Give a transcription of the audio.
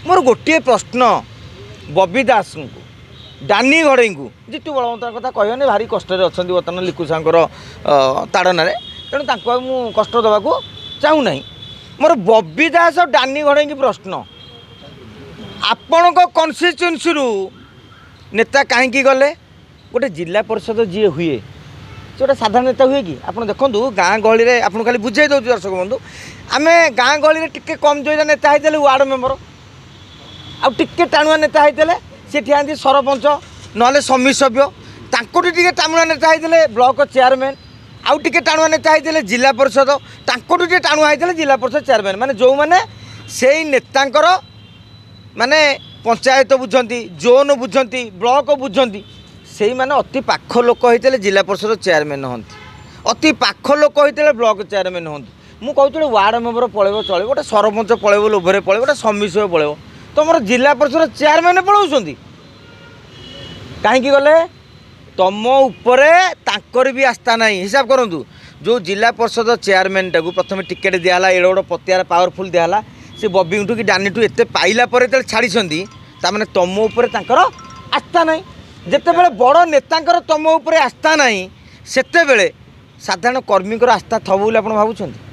मोर गोटे प्रश्न बबी दास को डानी घड़े को जितु बलवंत कथा कहनी भारी कष्ट अच्छा बर्तमान लिकु सागर ताड़न तेणु मुझे कष्ट देवाक चाहूना मोर बबी दास और डानी घड़े की प्रश्न आपण कन्स्टिट्यूएंसी नेता कहीं गले गोटे जिला परिषद जी हुए से गोटे साधारण नेता हुए कि आप देखो गाँ गहली में आपको खाली बुझे दूँ दर्शक बंधु आम गाँ गहली में टिके कम जोईला नेता होते वार्ड मेम्बर आगे टाणुआ नेता होते सी ठिया सरपंच ना समिति सभ्य टे टाणुआ नेता होते ब्लॉक चेयरमैन आउ टे टाणुआ नेता होते जिला परिषद टे टाणुआ होते जिला परिषद चेयरमैन माने जो मैंने से नेतांकर माने पंचायत बुझंती जोन बुझंती ब्लॉक बुझंती से माने अति पाख लोक होते जिला परिषद चेयरमैन हंती अति पाख लोक होते ब्लॉक चेयरमैन हंती मुझे कहूँ वार्ड मेम्बर पलैब चलो गोटे सरपंच पलैब लोभर पलैब गोटे समिति सभ्य पलैब तुम जिला परिषद चेयरमैन पलाउं कहीं गले तुम उपरे तांकर भी आस्था ना हिसाब करूँ जो जिला परिषद चेयरमैन टाक प्रथम टिकेट दिहला एड़े गोटे पतियार पावरफुल दिहला से बबी टू कि डानी टू एत पाइला छाड़ी ताने तुम उपर आस्था ना जिते बड़े बड़ नेता तुम उपर आस्था ना सेते साधारण कर्मी आस्था थब बोली आप भावुं